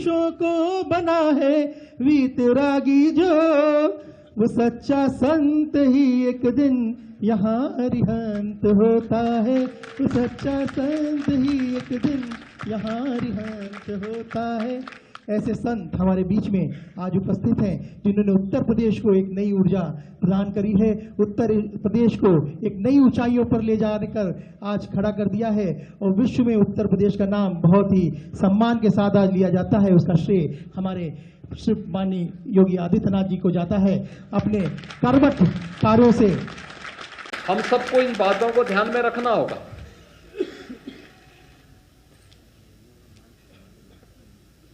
शीशों को बना है वीतरागी जो, वो सच्चा संत ही एक दिन यहाँ अरिहंत होता है, वो सच्चा संत ही एक दिन यहाँ अरिहंत होता है। ऐसे संत हमारे बीच में आज उपस्थित हैं जिन्होंने उत्तर प्रदेश को एक नई ऊर्जा प्रदान करी है, उत्तर प्रदेश को एक नई ऊंचाइयों पर ले जाने कर आज खड़ा कर दिया है और विश्व में उत्तर प्रदेश का नाम बहुत ही सम्मान के साथ आज लिया जाता है। उसका श्रेय हमारे श्री माननीय योगी आदित्यनाथ जी को जाता है। अपने कर्मठ कार्यों से हम सबको इन बातों को ध्यान में रखना होगा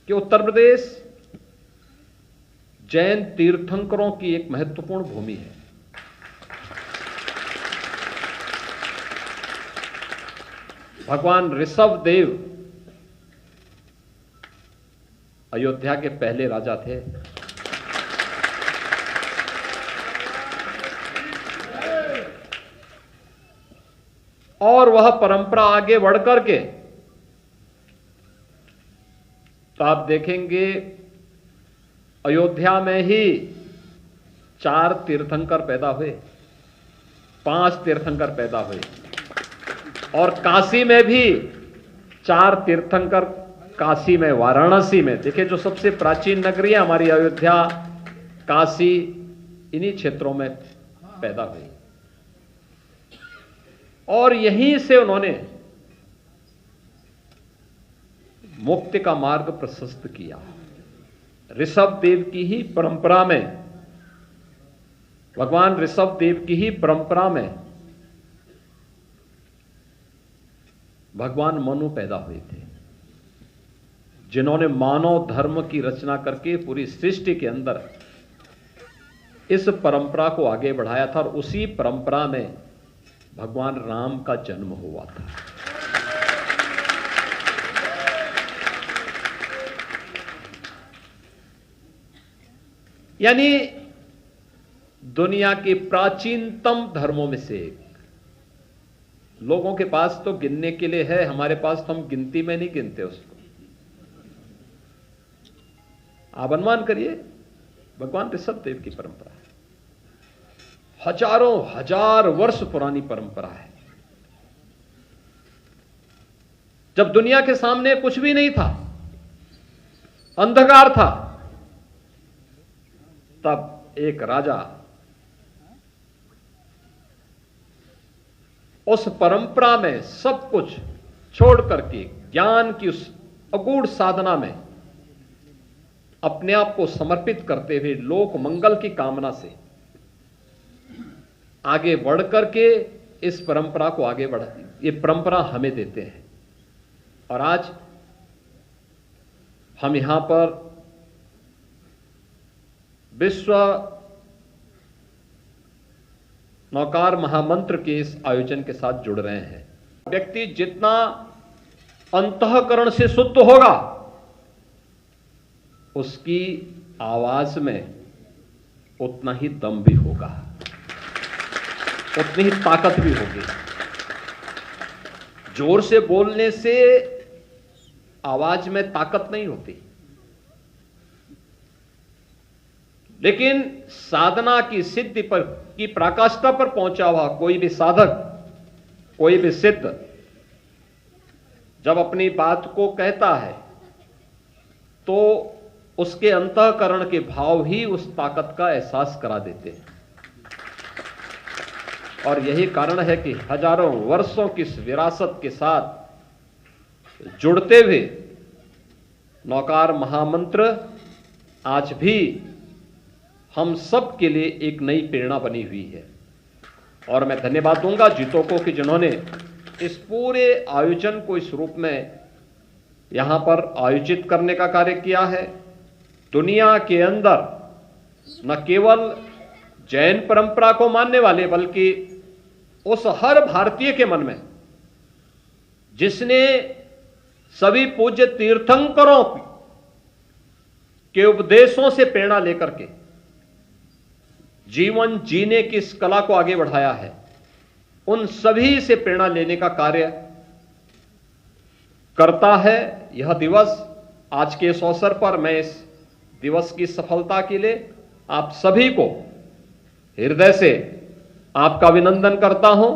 कि उत्तर प्रदेश जैन तीर्थंकरों की एक महत्वपूर्ण भूमि है। भगवान ऋषभ देव अयोध्या के पहले राजा थे। और वह परंपरा आगे बढ़कर के तो आप देखेंगे अयोध्या में ही 4 तीर्थंकर पैदा हुए, 5 तीर्थंकर पैदा हुए और काशी में भी 4 तीर्थंकर, काशी में, वाराणसी में। देखिए जो सबसे प्राचीन नगरी है हमारी अयोध्या, काशी, इन्हीं क्षेत्रों में पैदा हुई और यहीं से उन्होंने मुक्ति का मार्ग प्रशस्त किया। ऋषभ देव की ही परंपरा में, भगवान ऋषभ देव की ही परंपरा में भगवान मनु पैदा हुए थे, जिन्होंने मानव धर्म की रचना करके पूरी सृष्टि के अंदर इस परंपरा को आगे बढ़ाया था और उसी परंपरा में भगवान राम का जन्म हुआ था। यानी दुनिया के प्राचीनतम धर्मों में से एक। लोगों के पास तो गिनने के लिए है, हमारे पास तो हम गिनती में नहीं गिनते उसको। आप अनुमान करिए, भगवान ऋषभ देव की परंपरा है, हजारों हजार वर्ष पुरानी परंपरा है। जब दुनिया के सामने कुछ भी नहीं था, अंधकार था, तब एक राजा उस परंपरा में सब कुछ छोड़ करके ज्ञान की उस अगूढ़ साधना में अपने आप को समर्पित करते हुए लोक मंगल की कामना से आगे बढ़ करके इस परंपरा को आगे बढ़ा, ये परंपरा हमें देते हैं। और आज हम यहां पर विश्व नौकार महामंत्र के इस आयोजन के साथ जुड़ रहे हैं। व्यक्ति जितना अंतःकरण से शुद्ध होगा, उसकी आवाज में उतना ही दम भी होगा, उतनी ही ताकत भी होगी। जोर से बोलने से आवाज में ताकत नहीं होती, लेकिन साधना की सिद्धि पर की पराकाष्ठा पर पहुंचा हुआ कोई भी साधक, कोई भी सिद्ध जब अपनी बात को कहता है तो उसके अंतःकरण के भाव ही उस ताकत का एहसास करा देते हैं। और यही कारण है कि हजारों वर्षों की इस विरासत के साथ जुड़ते हुए नौकार महामंत्र आज भी हम सब के लिए एक नई प्रेरणा बनी हुई है। और मैं धन्यवाद दूंगा जीतों को कि जिन्होंने इस पूरे आयोजन को इस रूप में यहां पर आयोजित करने का कार्य किया है। दुनिया के अंदर न केवल जैन परंपरा को मानने वाले, बल्कि उस हर भारतीय के मन में जिसने सभी पूज्य तीर्थंकरों के उपदेशों से प्रेरणा लेकर के जीवन जीने की इस कला को आगे बढ़ाया है, उन सभी से प्रेरणा लेने का कार्य करता है यह दिवस। आज के इस अवसर पर मैं इस दिवस की सफलता के लिए आप सभी को हृदय से आपका अभिनंदन करता हूं